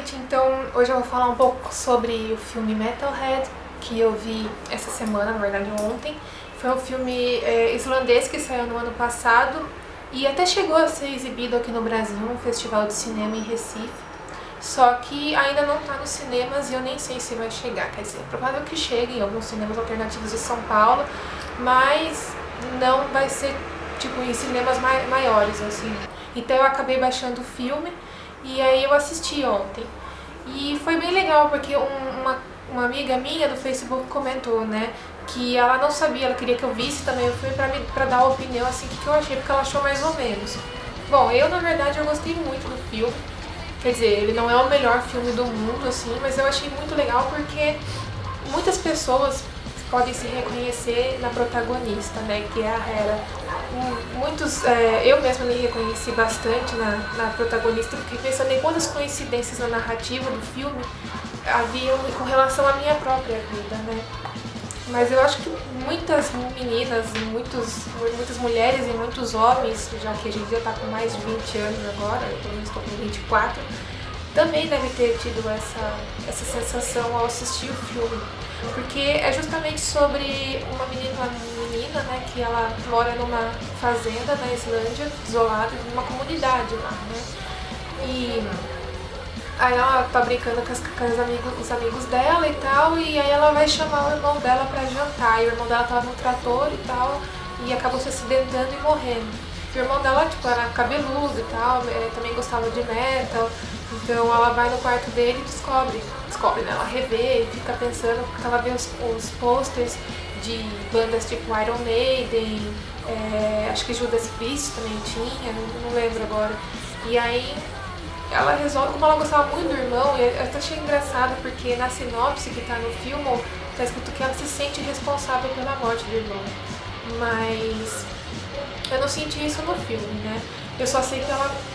noite. Então, hoje eu vou falar um pouco sobre o filme Metalhead, que eu vi essa semana, na verdade ontem. Foi um filme islandês que saiu no ano passado e até chegou a ser exibido aqui no Brasil, num festival de cinema em Recife. Só que ainda não está nos cinemas e eu nem sei se vai chegar. Quer dizer, é provável que chegue em alguns cinemas alternativos de São Paulo, mas não vai ser tipo em cinemas maiores, assim. Então eu acabei baixando o filme e aí eu assisti ontem. E foi bem legal, porque uma amiga minha do Facebook comentou, né, que ela não sabia, ela queria que eu visse também o filme pra dar a opinião, assim, que eu achei, porque ela achou mais ou menos. Bom, eu na verdade eu gostei muito do filme. Quer dizer, ele não é o melhor filme do mundo, assim, mas eu achei muito legal porque muitas pessoas podem se reconhecer na protagonista, né, que é a Hera. Eu mesma me reconheci bastante na protagonista, fiquei pensando em quantas coincidências na narrativa do filme haviam com relação à minha própria vida, né. Mas eu acho que muitas meninas, muitas mulheres e muitos homens, já que a gente já está com mais de 20 anos agora, eu pelo menos estou com 24, também devem ter tido essa sensação ao assistir o filme. Porque é justamente sobre uma menina, né, que ela mora numa fazenda na Islândia, isolada, numa comunidade lá, né. E aí ela tá brincando com os amigos dela e tal, e aí ela vai chamar o irmão dela pra jantar, e o irmão dela tava no trator e tal, e acabou se acidentando e morrendo. E o irmão dela, tipo, era cabeludo e tal, também gostava de metal, então ela vai no quarto dele e descobre, né, ela revê e fica pensando, porque ela vê os posters de bandas tipo Iron Maiden, acho que Judas Priest também tinha, não lembro agora, e aí ela resolve, como ela gostava muito do irmão, e eu até achei engraçado porque na sinopse que tá no filme, tá escrito que ela se sente responsável pela morte do irmão. Mas eu não senti isso no filme, né? Eu só sei que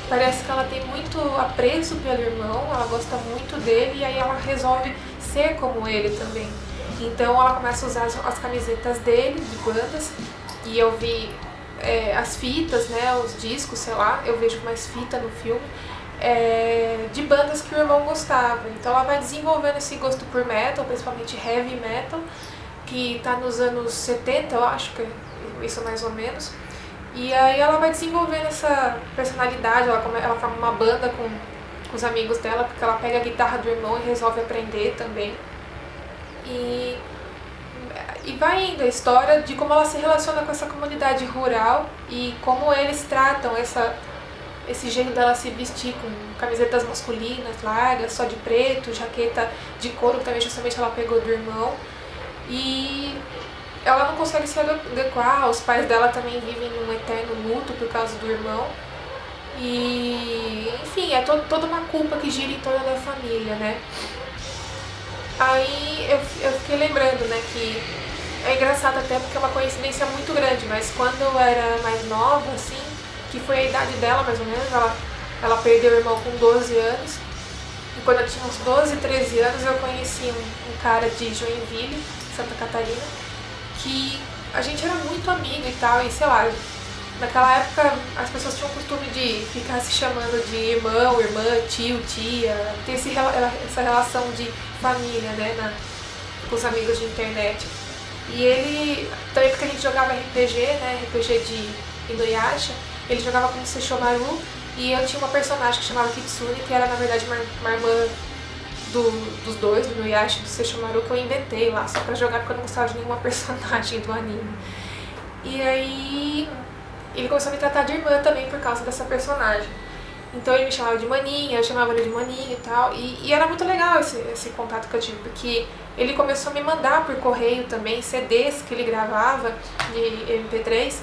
parece que ela tem muito apreço pelo irmão, ela gosta muito dele e aí ela resolve ser como ele também. Então ela começa a usar as camisetas dele, de bandas, e eu vi as fitas, né, os discos, sei lá, eu vejo mais fita no filme. De bandas que o irmão gostava. Então ela vai desenvolvendo esse gosto por metal, principalmente heavy metal, que tá nos anos 70, eu acho que é isso mais ou menos. E aí ela vai desenvolvendo essa personalidade, ela forma uma banda com os amigos dela, porque ela pega a guitarra do irmão e resolve aprender também. E vai indo a história de como ela se relaciona com essa comunidade rural e como eles tratam esse jeito dela se vestir com camisetas masculinas, largas, só de preto, jaqueta de couro, que também justamente ela pegou do irmão. E ela não consegue se adequar, os pais dela também vivem num eterno luto por causa do irmão. E, enfim, é toda uma culpa que gira em torno da família, né? Aí eu fiquei lembrando, né, que é engraçado até porque é uma coincidência muito grande, mas quando eu era mais nova, assim, que foi a idade dela mais ou menos, ela perdeu o irmão com 12 anos, e quando eu tinha uns 12, 13 anos eu conheci um cara de Joinville, Santa Catarina, que a gente era muito amigo e tal, e sei lá, naquela época as pessoas tinham o costume de ficar se chamando de irmão, irmã, tio, tia, ter essa relação de família, né, com os amigos de internet. E ele, também porque a gente jogava RPG, né, RPG de Inuyasha, ele jogava como Sesshomaru, e eu tinha uma personagem que chamava Kitsune, que era na verdade uma irmã dos dois, do Inuyasha e do Sesshomaru, que eu inventei lá, só pra jogar porque eu não gostava de nenhuma personagem do anime. E aí ele começou a me tratar de irmã também por causa dessa personagem. Então ele me chamava de maninha, eu chamava ele de maninha e tal, e era muito legal esse contato que eu tive, porque ele começou a me mandar por correio também CDs que ele gravava de MP3,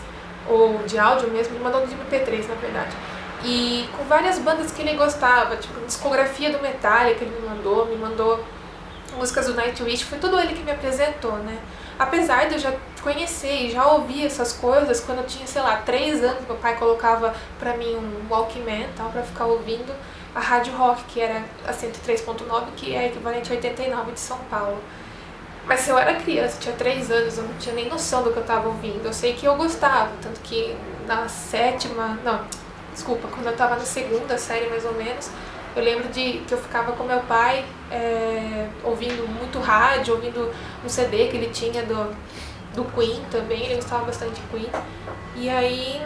ou de áudio mesmo, ele mandou de MP3 na verdade, e com várias bandas que ele gostava, tipo discografia do Metallica ele me mandou músicas do Nightwish, foi tudo ele que me apresentou, né? Apesar de eu já conhecer e já ouvir essas coisas, quando eu tinha, sei lá, 3 anos, meu pai colocava pra mim um Walkman, tal, pra ficar ouvindo a Rádio Rock, que era a 103.9, que é equivalente a 89 de São Paulo. Mas se eu era criança, tinha 3 anos, eu não tinha nem noção do que eu tava ouvindo. Eu sei que eu gostava, tanto que quando eu tava na segunda série mais ou menos, Eu lembro de que eu ficava com meu pai ouvindo muito rádio, ouvindo um CD que ele tinha do Queen também, ele gostava bastante de Queen. E aí,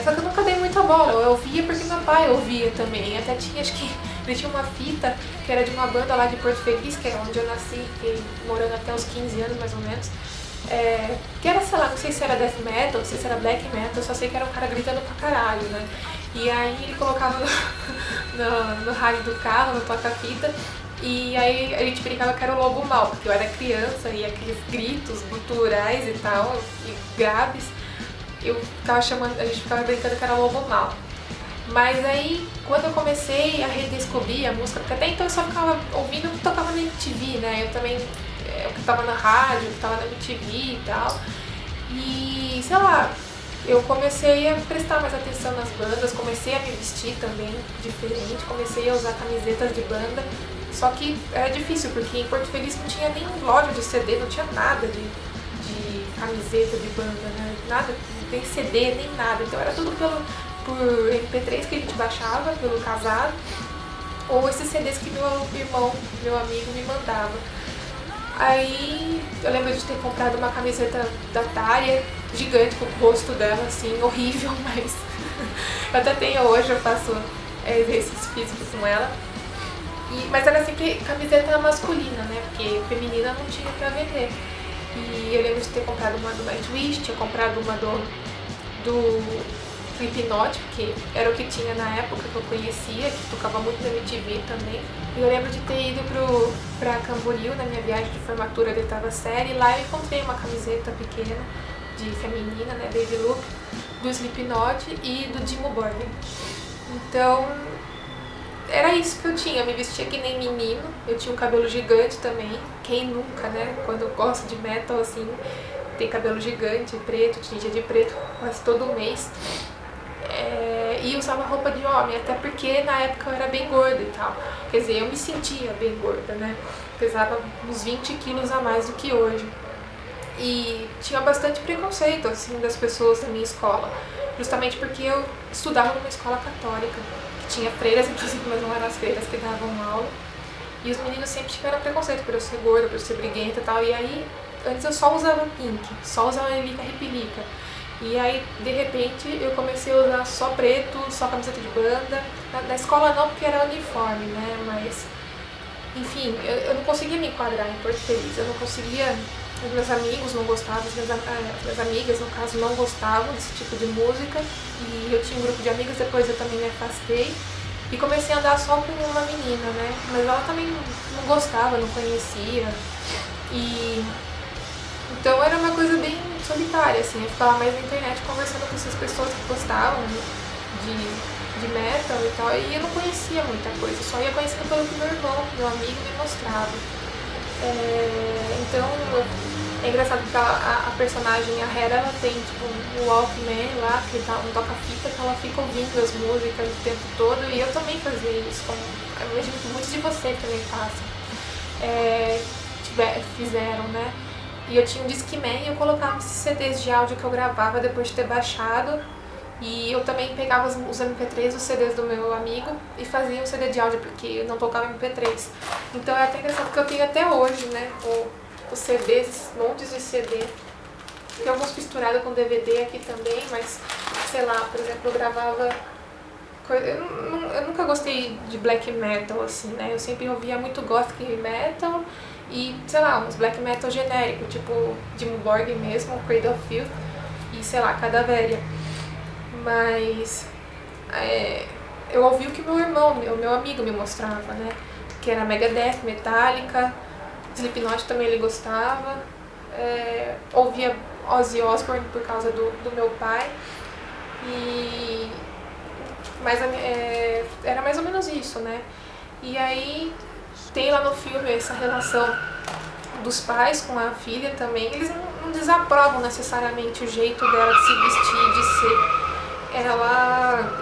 só que eu nunca dei muita bola, eu ouvia porque meu pai ouvia também. Até tinha, acho que ele tinha uma fita que era de uma banda lá de Porto Feliz, que é onde eu nasci, fiquei morando até os 15 anos mais ou menos. Que era, sei lá, não sei se era death metal, não sei se era black metal, só sei que era um cara gritando pra caralho, né? E aí ele colocava no rádio do carro, no toca-fita, e aí a gente brincava que era o lobo mau, porque eu era criança e aqueles gritos guturais e tal, e graves, a gente ficava brincando que era o lobo mau. Mas aí, quando eu comecei a redescobrir a música, porque até então eu só ficava ouvindo o que tocava na MTV, né? Eu também, o que tava na rádio, o que tava na MTV e tal. E, sei lá, eu comecei a prestar mais atenção nas bandas, comecei a me vestir também diferente, comecei a usar camisetas de banda. Só que era difícil, porque em Porto Feliz não tinha nem loja de CD, não tinha nada de camiseta de banda, né? Nada, nem CD, nem nada. Então era tudo por MP3 que a gente baixava pelo casado, ou esses CDs que meu amigo me mandava. Aí eu lembro de ter comprado uma camiseta da Tária, gigante, com o rosto dela, assim, horrível, mas eu até tenho hoje, eu faço exercício físico com ela. Mas era sempre camiseta masculina, né, porque feminina não tinha pra vender. E eu lembro de ter comprado uma do Nightwish, tinha comprado uma do Slipknot, que era o que tinha na época que eu conhecia, que tocava muito na MTV também. E eu lembro de ter ido pra Camboriú, na minha viagem de formatura da oitava série, e lá eu encontrei uma camiseta pequena, de feminina, né, baby look, do Slipknot e do Dimmu Borgir. Então, era isso que eu tinha, eu me vestia que nem menino, eu tinha um cabelo gigante também, quem nunca, né, quando eu gosto de metal, assim, tem cabelo gigante, preto, tinta de preto, quase todo mês. E usava roupa de homem, até porque na época eu era bem gorda e tal. Quer dizer, eu me sentia bem gorda, né? Pesava uns 20 quilos a mais do que hoje. E tinha bastante preconceito, assim, das pessoas da minha escola. Justamente porque eu estudava numa escola católica, que tinha freiras, inclusive, mas não eram as freiras que davam aula. E os meninos sempre tiveram preconceito por eu ser gorda, por eu ser briguenta e tal. E aí, antes eu só usava pink, só usava lica-repelica. E aí, de repente, eu comecei a usar só preto, só camiseta de banda. Na escola não, porque era uniforme, né? Mas, enfim, eu não conseguia me enquadrar em Porto Feliz. Eu não conseguia... Os meus amigos não gostavam, as minhas amigas, no caso, não gostavam desse tipo de música. E eu tinha um grupo de amigas, depois eu também me afastei. E comecei a andar só com uma menina, né? Mas ela também não gostava, não conhecia. Então era uma coisa bem solitária, assim, eu ficava mais na internet conversando com essas pessoas que gostavam de metal e tal, e eu não conhecia muita coisa, só ia conhecendo pelo que meu irmão, meu amigo me mostrava. Então é engraçado porque a personagem, a Hera, ela tem tipo um Walkman lá, que tá um toca-fita, que ela fica ouvindo as músicas o tempo todo, e eu também fazia isso, como eu imagino que muitos de vocês também façam. Fizeram, né? E eu tinha um Discman e eu colocava esses CDs de áudio que eu gravava depois de ter baixado. E eu também pegava os MP3, os CDs do meu amigo e fazia um CD de áudio, porque eu não tocava MP3. Então é até engraçado porque eu tenho até hoje, né, os CDs, esses montes de CD. Tem alguns misturados com DVD aqui também, mas, sei lá, por exemplo, eu gravava... Eu nunca gostei de black metal, assim, né? Eu sempre ouvia muito gothic metal e, sei lá, uns black metal genérico, tipo Dimmu Borgir mesmo, Cradle of Filth e, sei lá, Cadaveria. Mas eu ouvi o que meu irmão, o meu amigo me mostrava, né? Que era Megadeth, Metallica, Slipknot também ele gostava. Ouvia Ozzy Osbourne por causa do meu pai. Mas era mais ou menos isso, né? E aí tem lá no filme essa relação dos pais com a filha também. Eles não desaprovam necessariamente o jeito dela de se vestir, de ser.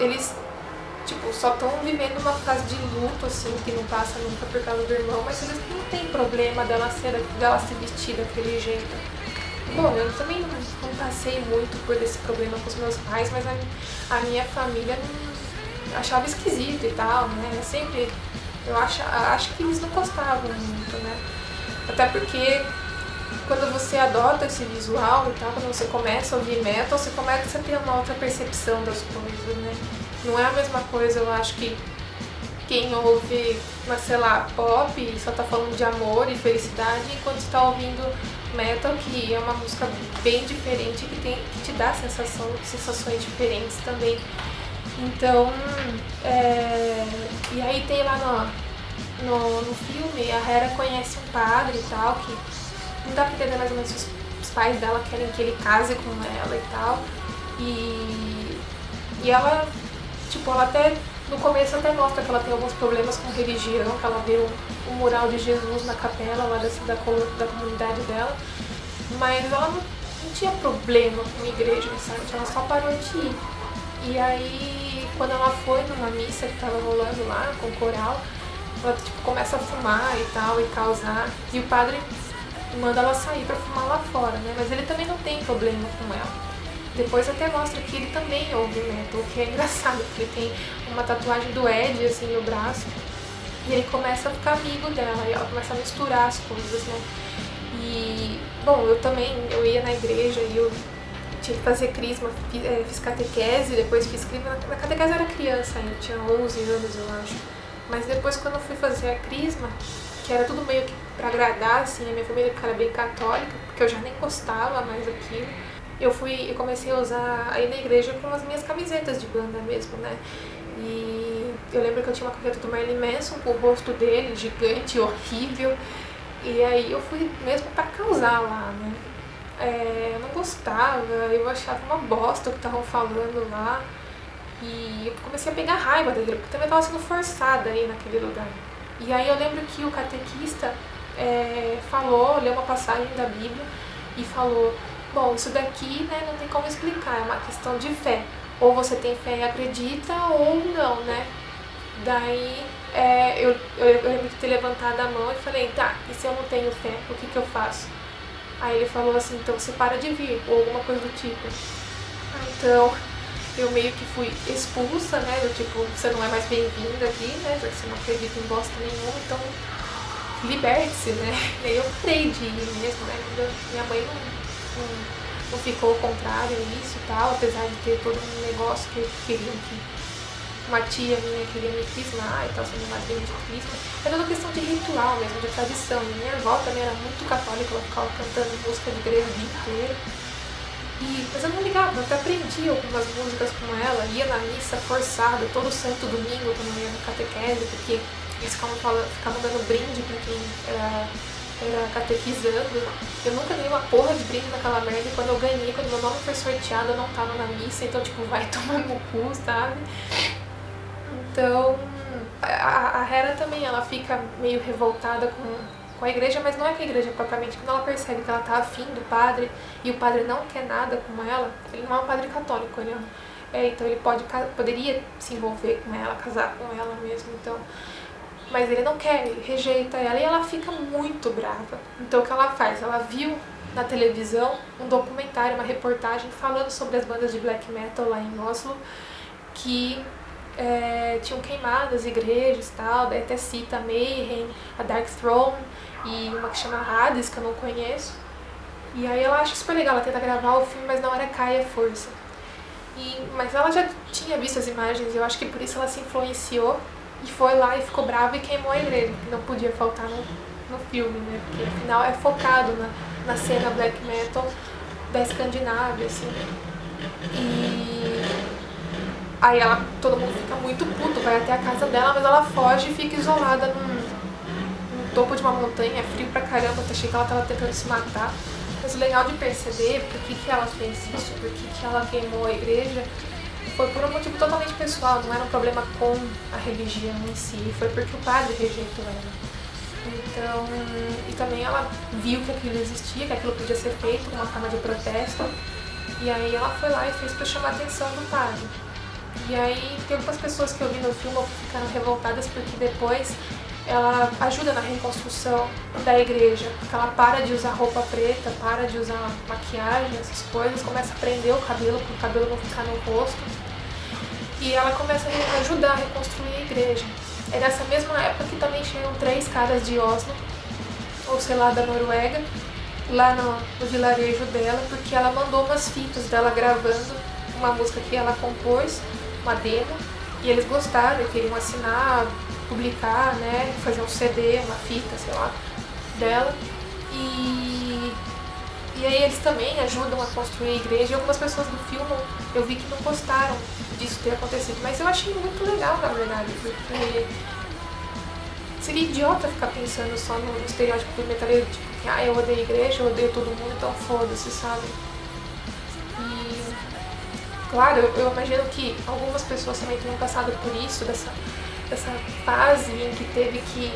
Eles tipo, só estão vivendo uma fase de luto, assim, que não passa nunca por causa do irmão, mas eles não têm problema dela se vestir daquele jeito. Bom, eu também não passei muito por esse problema com os meus pais, mas a minha família achava esquisito e tal, né? Sempre, eu acho que eles não gostavam muito, né? Até porque quando você adota esse visual e tal, quando você começa a ouvir metal, você começa a ter uma outra percepção das coisas, né? Não é a mesma coisa, eu acho que quem ouve, mas sei lá, pop só tá falando de amor e felicidade, enquanto está ouvindo metal, que é uma música bem diferente, que te dá sensações diferentes também. Então, e aí tem lá no filme, a Hera conhece um padre e tal, que não dá pra entender mais ou menos se os pais dela querem que ele case com ela e tal. E ela, tipo, ela até, no começo até mostra que ela tem alguns problemas com religião, que ela vê um mural de Jesus na capela lá da comunidade dela, mas ela não tinha problema com a igreja, sabe? Ela só parou de ir. E aí, quando ela foi numa missa que tava rolando lá, com o coral, ela tipo, começa a fumar e tal, e causar, e o padre manda ela sair pra fumar lá fora, né? Mas ele também não tem problema com ela. Depois até mostra que ele também ouve metal, o que é engraçado, porque ele tem uma tatuagem do Ed, assim, no braço, e ele começa a ficar amigo dela, e ela começa a misturar as coisas, né? E, bom, eu ia na igreja e eu tinha que fazer crisma, fiz catequese, depois fiz crisma. Na catequese eu era criança ainda, tinha 11 anos, eu acho. Mas depois, quando eu fui fazer a crisma, que era tudo meio que pra agradar, assim, a minha família, porque era bem católica, porque eu já nem gostava mais daquilo, eu comecei a usar aí na igreja com as minhas camisetas de banda mesmo, né? E eu lembro que eu tinha uma camiseta do Marilyn Manson com o rosto dele, gigante, horrível. E aí eu fui mesmo pra causar lá, né? Eu não gostava, eu achava uma bosta o que estavam falando lá. E eu comecei a pegar raiva dele, porque também estava sendo forçada aí naquele lugar. E aí eu lembro que o catequista leu uma passagem da Bíblia e falou: bom, isso daqui, né, não tem como explicar, é uma questão de fé. Ou você tem fé e acredita, ou não, né? Daí eu lembro de ter levantado a mão e falei: tá, e se eu não tenho fé, o que eu faço? Aí ele falou assim: então você para de vir, ou alguma coisa do tipo. Então eu meio que fui expulsa, né, do tipo, você não é mais bem-vinda aqui, né, já que você não acredita em bosta nenhuma, então liberte-se, né. E aí eu parei de ir mesmo, né, minha mãe não ficou contrária a isso e tal, apesar de ter todo um negócio que queriam que uma tia minha queria me crismar e tal, sendo madrinha de crisma. É toda questão de ritual mesmo, de tradição. E minha avó também era muito católica, ela ficava cantando música de igreja o dia inteiro. Mas eu não ligava, eu até aprendi algumas músicas com ela, ia na missa forçada, todo santo domingo quando eu ia na catequese, porque eles ficavam dando brinde pra quem era catequizando. Eu nunca ganhei uma porra de brinde naquela merda, e quando eu ganhei, quando meu nome foi sorteado, eu não tava na missa, então tipo, vai tomar no cu, sabe? Então, a Hera também, ela fica meio revoltada com a igreja, mas não é com a igreja propriamente. Quando ela percebe que ela tá afim do padre e o padre não quer nada com ela, ele não é um padre católico, então ele poderia se envolver com ela, casar com ela mesmo, então, mas ele não quer, ele rejeita ela e ela fica muito brava. Então o que ela faz? Ela viu na televisão um documentário, uma reportagem falando sobre as bandas de black metal lá em Oslo, que tinham queimado as igrejas e tal, daí até cita a Mayhem, a Dark Throne e uma que chama Hades, que eu não conheço. E aí ela acha super legal, ela tenta gravar o filme, mas na hora cai a força. Mas ela já tinha visto as imagens, eu acho que por isso ela se influenciou e foi lá e ficou brava e queimou a igreja, que não podia faltar no filme, né? Porque afinal é focado na cena black metal da Escandinávia, assim. Aí todo mundo fica muito puto, vai até a casa dela, mas ela foge e fica isolada no topo de uma montanha, é frio pra caramba, achei que ela tava tentando se matar. Mas o legal de perceber por que ela fez isso, por que ela queimou a igreja, foi por um motivo totalmente pessoal, não era um problema com a religião em si, foi porque o padre rejeitou ela. Então, e também ela viu que aquilo existia, que aquilo podia ser feito, uma forma de protesto, e aí ela foi lá e fez pra chamar a atenção do padre. E aí tem algumas pessoas que eu vi no filme que ficaram revoltadas porque depois ela ajuda na reconstrução da igreja, porque ela para de usar roupa preta, para de usar maquiagem, essas coisas, começa a prender o cabelo para o cabelo não ficar no rosto. E ela começa a ajudar a reconstruir a igreja. É nessa mesma época que também chegam 3 caras de Oslo, ou sei lá, da Noruega, lá no vilarejo dela, porque ela mandou umas fitas dela gravando uma música que ela compôs, uma demo, e eles gostaram e queriam assinar, publicar, né, fazer um CD, uma fita, sei lá, dela. E aí eles também ajudam a construir a igreja, e algumas pessoas do filme eu vi que não gostaram disso ter acontecido, mas eu achei muito legal, na verdade, porque seria idiota ficar pensando só no estereótipo do metaleiro, tipo, que eu odeio a igreja, eu odeio todo mundo, então foda-se, sabe? E, claro, eu imagino que algumas pessoas também tenham passado por isso, dessa fase em que teve que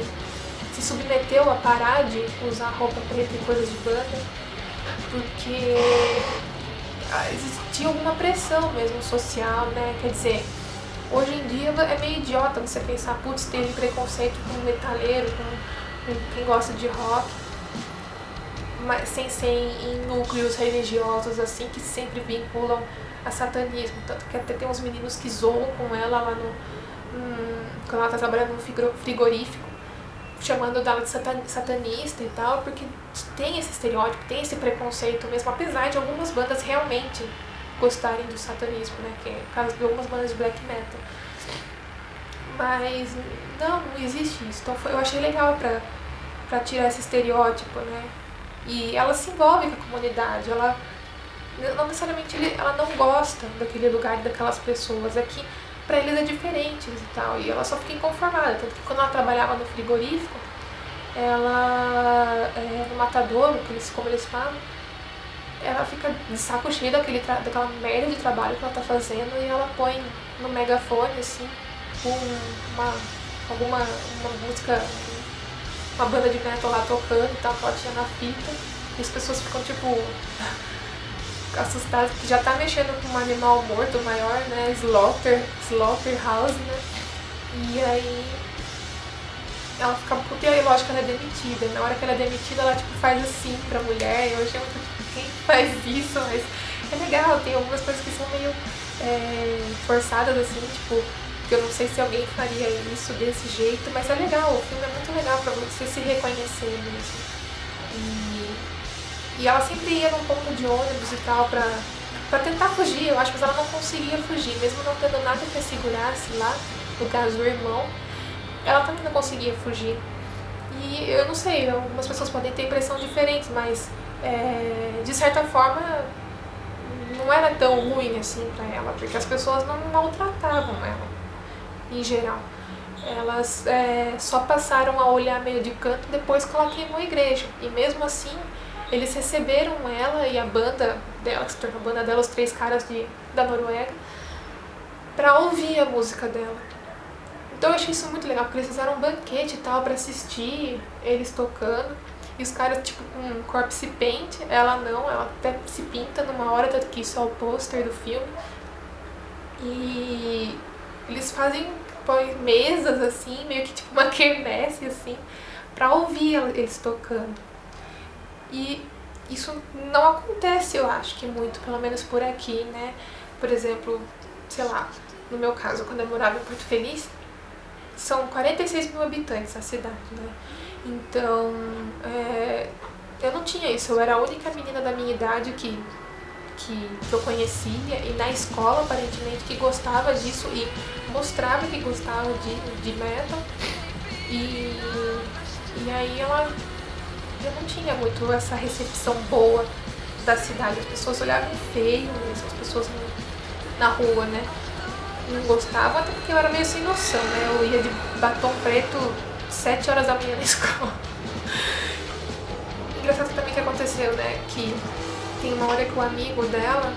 se submeteu a parar de usar roupa preta e coisas de banda, porque existia alguma pressão mesmo social, né? Quer dizer, hoje em dia é meio idiota você pensar, putz, teve preconceito com metaleiro, com quem gosta de rock, mas sem ser em núcleos religiosos assim que sempre vinculam a satanismo. Tanto que até tem uns meninos que zoam com ela lá quando ela tá trabalhando no frigorífico, chamando ela de satanista e tal, porque tem esse estereótipo, tem esse preconceito mesmo, apesar de algumas bandas realmente gostarem do satanismo, né, que é o caso de algumas bandas de black metal. Mas não existe isso. Então eu achei legal pra tirar esse estereótipo, né, e ela se envolve com a comunidade, ela não necessariamente ela não gosta daquele lugar e daquelas pessoas, aqui pra eles é diferente e tal, e ela só fica inconformada, tanto que quando ela trabalhava no frigorífico, ela, no matadouro, como eles falam, ela fica de saco cheio daquela merda de trabalho que ela tá fazendo, e ela põe no megafone, assim, uma música, uma banda de metal lá tocando e tal, que ela tinha na fita, e as pessoas ficam, tipo, assustadas, porque já tá mexendo com um animal morto maior, né, Slaughterhouse, né, e aí ela fica puta, e aí lógico ela é demitida, na hora que ela é demitida ela tipo faz assim pra mulher, eu achei muito tipo, quem faz isso, mas é legal, tem algumas coisas que são meio forçadas assim, tipo, que eu não sei se alguém faria isso desse jeito, mas é legal, o filme é muito legal pra você se reconhecer mesmo. E ela sempre ia num ponto de ônibus e tal pra tentar fugir, eu acho, mas ela não conseguia fugir, mesmo não tendo nada que a segurasse lá, no caso o irmão, ela também não conseguia fugir. E eu não sei, algumas pessoas podem ter impressão diferente, mas de certa forma não era tão ruim assim pra ela, porque as pessoas não maltratavam ela, em geral. Elas só passaram a olhar meio de canto depois que ela queimou a igreja. E mesmo assim, eles receberam ela e a banda dela, que se tornou a banda dela, os 3 caras da Noruega, pra ouvir a música dela. Então eu achei isso muito legal, porque eles fizeram um banquete e tal pra assistir eles tocando. E os caras, tipo, com corpse paint, ela não, ela até se pinta numa hora, tanto que isso é o pôster do filme. E eles põem mesas assim, meio que tipo uma quermesse assim, pra ouvir eles tocando. E isso não acontece, eu acho que muito, pelo menos por aqui, né? Por exemplo, sei lá, no meu caso, quando eu morava em Porto Feliz, são 46 mil habitantes a cidade, né? Então, eu não tinha isso, eu era a única menina da minha idade que eu conhecia, e na escola, aparentemente, que gostava disso e mostrava que gostava de metal. E aí eu não tinha muito essa recepção boa da cidade, as pessoas olhavam feio mesmo, as pessoas na rua, né? Não gostavam, até porque eu era meio sem noção, né? Eu ia de batom preto 7 horas da manhã na escola. Engraçado também que aconteceu, né? Que tem uma hora que o amigo dela,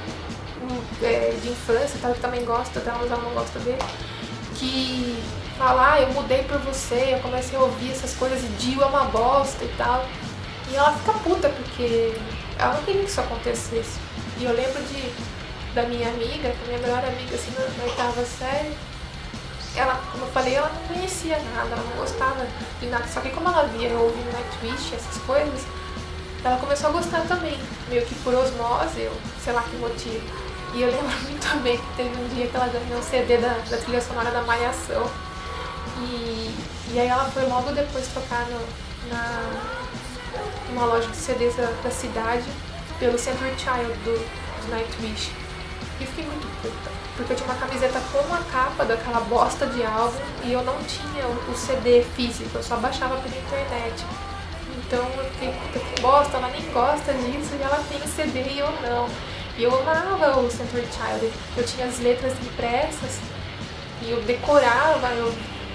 de infância e tal, que também gosta dela, mas ela não gosta dele, que fala, eu mudei por você, eu comecei a ouvir essas coisas, e Dio é uma bosta e tal. E ela fica puta, porque ela não queria que isso acontecesse. E eu lembro da minha amiga, que é minha melhor amiga, assim, na 8ª série, ela, como eu falei, ela não conhecia nada, ela não gostava de nada, só que como ela via eu ouvindo Nightwish, essas coisas, ela começou a gostar também, meio que por osmose, ou sei lá que motivo. E eu lembro muito bem que teve um dia que ela ganhou um CD da trilha sonora da Malhação. E aí ela foi logo depois tocar numa loja de CDs da cidade pelo Century Child do Nightwish. E fiquei muito puta, porque eu tinha uma camiseta com a capa daquela bosta de álbum e eu não tinha o CD físico, eu só baixava pela internet. Então eu fiquei, puta que bosta, ela nem gosta disso e ela tem CD e eu não. E eu amava o Century Child, eu tinha as letras impressas e eu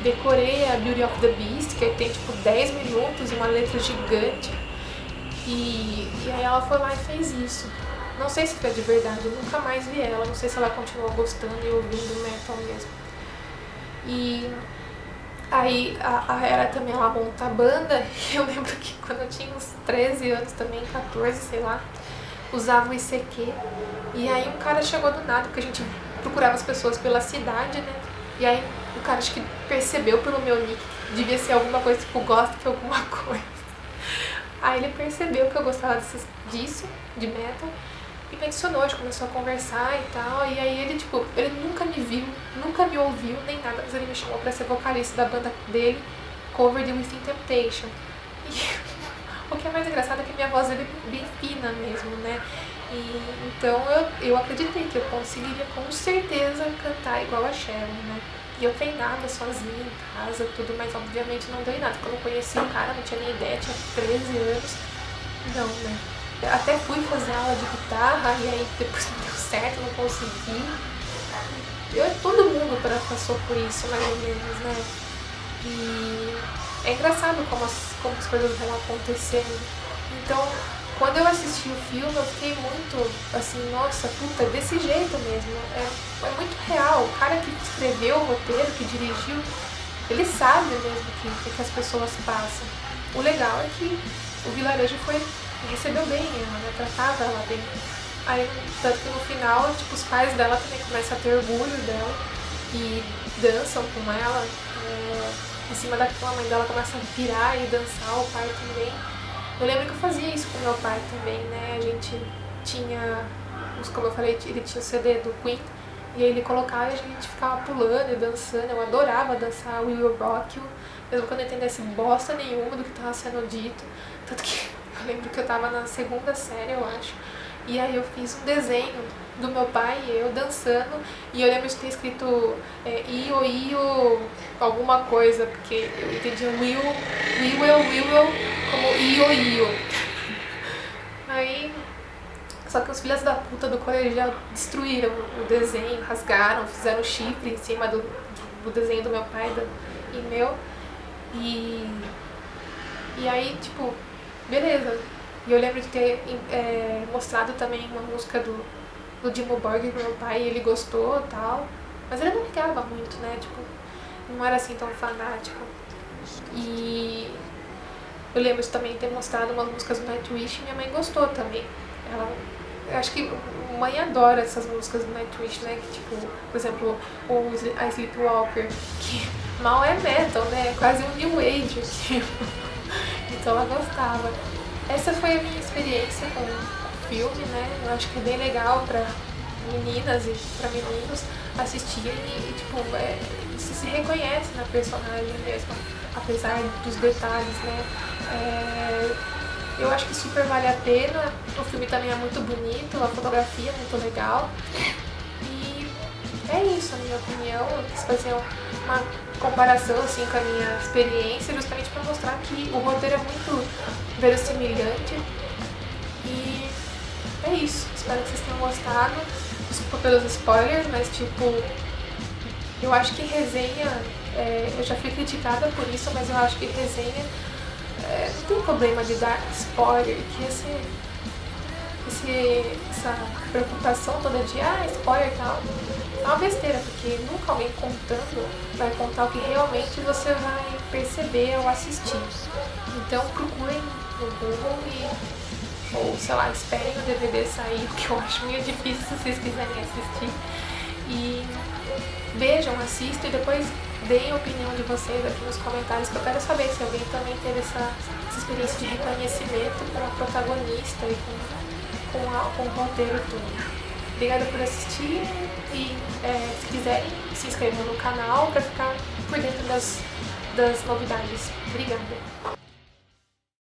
decorei a Beauty of the Beast, que tem tipo 10 minutos e uma letra gigante. E aí ela foi lá e fez isso. Não sei se foi de verdade, eu nunca mais vi ela, não sei se ela continuou gostando e ouvindo metal mesmo. E aí a Hera também, ela monta a banda, e eu lembro que quando eu tinha uns 13 anos também, 14, sei lá, usava o ICQ, e aí um cara chegou do nada, porque a gente procurava as pessoas pela cidade, né, e aí o cara acho que percebeu pelo meu nick, devia ser alguma coisa tipo gosta de alguma coisa. Aí ele percebeu que eu gostava disso, de metal, e me adicionou, a gente começou a conversar e tal, e aí ele, tipo, ele nunca me viu, nunca me ouviu, nem nada, mas ele me chamou pra ser vocalista da banda dele, cover de Within Temptation. E o que é mais engraçado é que minha voz é bem fina mesmo, né? E então eu acreditei que eu conseguiria com certeza cantar igual a Sharon, né? E eu treinava sozinha em casa, tudo, mas obviamente não deu em nada. Quando eu conheci o cara, não tinha nem ideia, tinha 13 anos. Não, né? Até fui fazer aula de guitarra e aí depois não deu certo, não consegui. Todo mundo passou por isso, mais ou menos, né? E é engraçado como as coisas vão acontecendo. Então, quando eu assisti o filme, eu fiquei muito assim, nossa, puta, desse jeito mesmo. É muito real. O cara que escreveu o roteiro, que dirigiu, ele sabe mesmo o que as pessoas passam. O legal é que o vilarejo recebeu bem ela, né? Tratava ela bem. Aí, tanto que no final, tipo, os pais dela também começam a ter orgulho dela e dançam com ela. Em cima daquela, a mãe dela começa a pirar e dançar, o pai também. Eu lembro que eu fazia isso com meu pai também, né? A gente tinha, como eu falei, ele tinha o CD do Queen, e aí ele colocava e a gente ficava pulando e dançando. Eu adorava dançar We Will Rock You, mesmo quando eu não entendesse bosta nenhuma do que estava sendo dito. Tanto que eu lembro que eu tava na segunda série, eu acho, e aí eu fiz um desenho do meu pai e eu dançando, e eu lembro de ter escrito Io, alguma coisa, porque eu entendi we will, como Io. Aí, só que os filhos da puta do colegial destruíram o desenho, rasgaram, fizeram chifre em cima do desenho do meu pai e meu, e aí, tipo, beleza. E eu lembro de ter mostrado também uma música do Dimmu Borgir pro meu pai, e ele gostou e tal. Mas ele não ligava muito, né? Tipo, não era assim tão fanático. E eu lembro de também ter mostrado umas músicas do Nightwish e minha mãe gostou também. Eu acho que a mãe adora essas músicas do Nightwish, né? Que, tipo, por exemplo, a Sleepwalker, que mal é metal, né? É quase um New Age, tipo. Então ela gostava. Essa foi a minha experiência com o filme, né? Eu acho que é bem legal pra meninas e pra meninos assistirem e tipo, você se reconhece na personagem mesmo, apesar dos detalhes, né? Eu acho que super vale a pena. O filme também é muito bonito, a fotografia é muito legal. E é isso, na minha opinião. Eu quis fazer uma comparação assim com a minha experiência, justamente para mostrar que o roteiro é muito verossimilhante. E é isso. Espero que vocês tenham gostado. Desculpa pelos spoilers, mas tipo, eu acho que resenha, eu já fui criticada por isso, mas eu acho que resenha não tem problema de dar spoiler, que essa preocupação toda de spoiler e tal, é uma besteira, porque nunca alguém contando vai contar o que realmente você vai perceber ao assistir. Então procurem no Google ou sei lá, esperem o DVD sair, que eu acho meio difícil se vocês quiserem assistir. E vejam, assistam e depois deem a opinião de vocês aqui nos comentários, que eu quero saber se alguém também teve essa experiência de reconhecimento com a protagonista e com o roteiro todo. Obrigada por assistir e se quiserem, se inscrevam no canal para ficar por dentro das novidades. Obrigada!